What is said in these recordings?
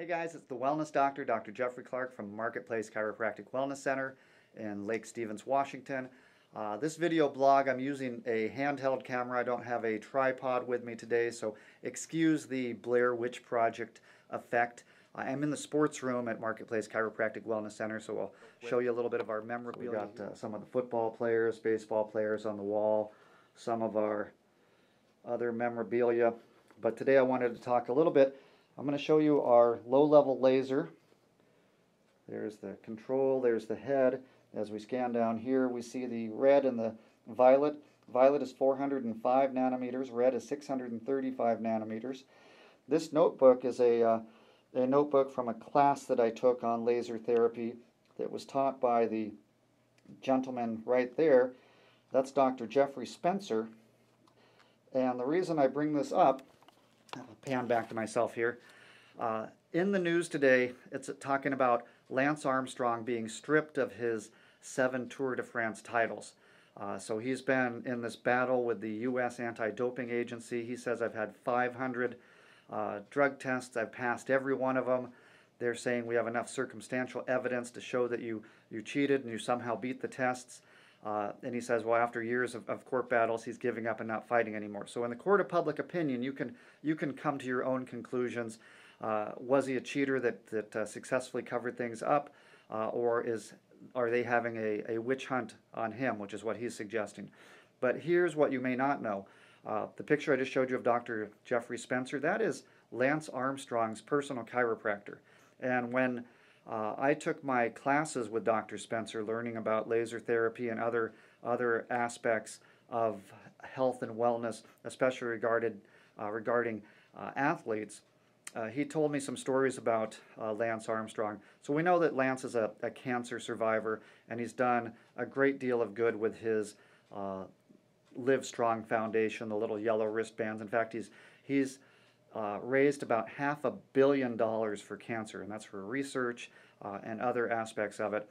Hey guys, it's the Wellness Doctor, Dr. Jeffrey Clark from Marketplace Chiropractic Wellness Center in Lake Stevens, Washington. This video blog, I'm using a handheld camera. I don't have a tripod with me today, so excuse the Blair Witch Project effect. I'm in the sports room at Marketplace Chiropractic Wellness Center, so I'll show you a little bit of our memorabilia. We've got some of the football players, baseball players on the wall, some of our other memorabilia. But today I wanted to talk a little bit. I'm going to show you our low-level laser. There's the control, there's the head. As we scan down here, we see the red and the violet. Violet is 405 nanometers, red is 635 nanometers. This notebook is a notebook from a class that I took on laser therapy that was taught by the gentleman right there. That's Dr. Jeffrey Spencer. And the reason I bring this up, I'll pan back to myself here. In the news today, it's talking about Lance Armstrong being stripped of his 7 Tour de France titles. So he's been in this battle with the U.S. Anti-Doping Agency. He says, I've had 500 drug tests. I've passed every one of them. They're saying we have enough circumstantial evidence to show that you cheated and you somehow beat the tests. And he says, well, after years of court battles, he's giving up and not fighting anymore. So in the court of public opinion, you can come to your own conclusions. Was he a cheater that successfully covered things up, or are they having a witch hunt on him, which is what he's suggesting. But here's what you may not know. The picture I just showed you of Dr. Jeffrey Spencer, that is Lance Armstrong's personal chiropractor. And when I took my classes with Dr. Spencer, learning about laser therapy and other aspects of health and wellness, especially regarding athletes. He told me some stories about Lance Armstrong. So we know that Lance is a cancer survivor, and he's done a great deal of good with his Live Strong Foundation, the little yellow wristbands. In fact, he's raised about $500 million for cancer, and that's for research and other aspects of it.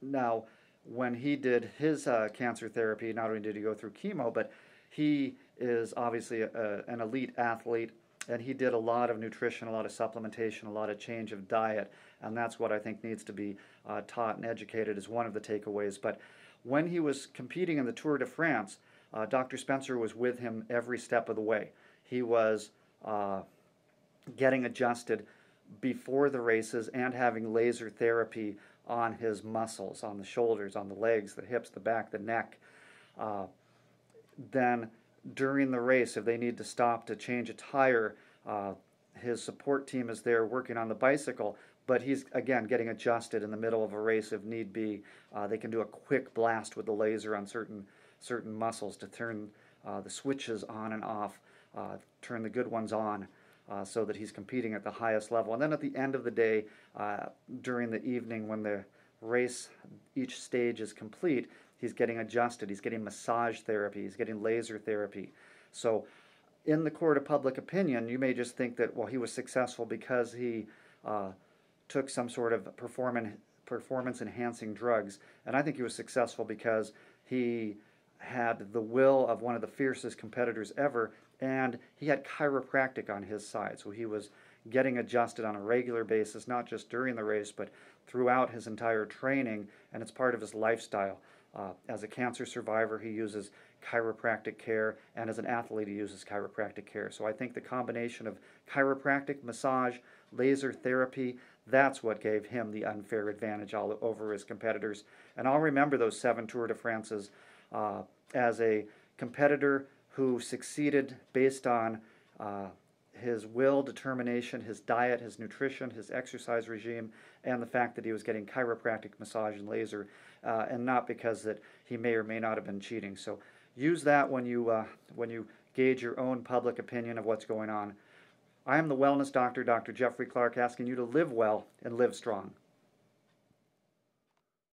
Now, when he did his cancer therapy, not only did he go through chemo, but he is obviously an elite athlete, and he did a lot of nutrition, a lot of supplementation, a lot of change of diet, and that's what I think needs to be taught and educated as one of the takeaways. But when he was competing in the Tour de France, Dr. Spencer was with him every step of the way. He was getting adjusted before the races and having laser therapy on his muscles, on the shoulders, on the legs, the hips, the back, the neck. Then during the race, if they need to stop to change a tire, his support team is there working on the bicycle, but he's, again, getting adjusted in the middle of a race if need be. They can do a quick blast with the laser on certain muscles to turn the switches on and off, turn the good ones on, so that he's competing at the highest level. And then at the end of the day, during the evening when the race, each stage is complete, he's getting adjusted, he's getting massage therapy, he's getting laser therapy. So in the court of public opinion, you may just think that, well, he was successful because he took some sort of performance-enhancing drugs. And I think he was successful because he had the will of one of the fiercest competitors ever, and he had chiropractic on his side. So he was getting adjusted on a regular basis, not just during the race, but throughout his entire training, and it's part of his lifestyle. As a cancer survivor, he uses chiropractic care, and as an athlete, he uses chiropractic care. So I think the combination of chiropractic, massage, laser therapy, that's what gave him the unfair advantage all over his competitors. And I'll remember those 7 Tour de France's as a competitor who succeeded based on his will, determination, his diet, his nutrition, his exercise regime, and the fact that he was getting chiropractic, massage, and laser, and not because that he may or may not have been cheating. So use that when you gauge your own public opinion of what's going on. I am the Wellness Doctor, Dr. Jeffrey Clark, asking you to live well and live strong.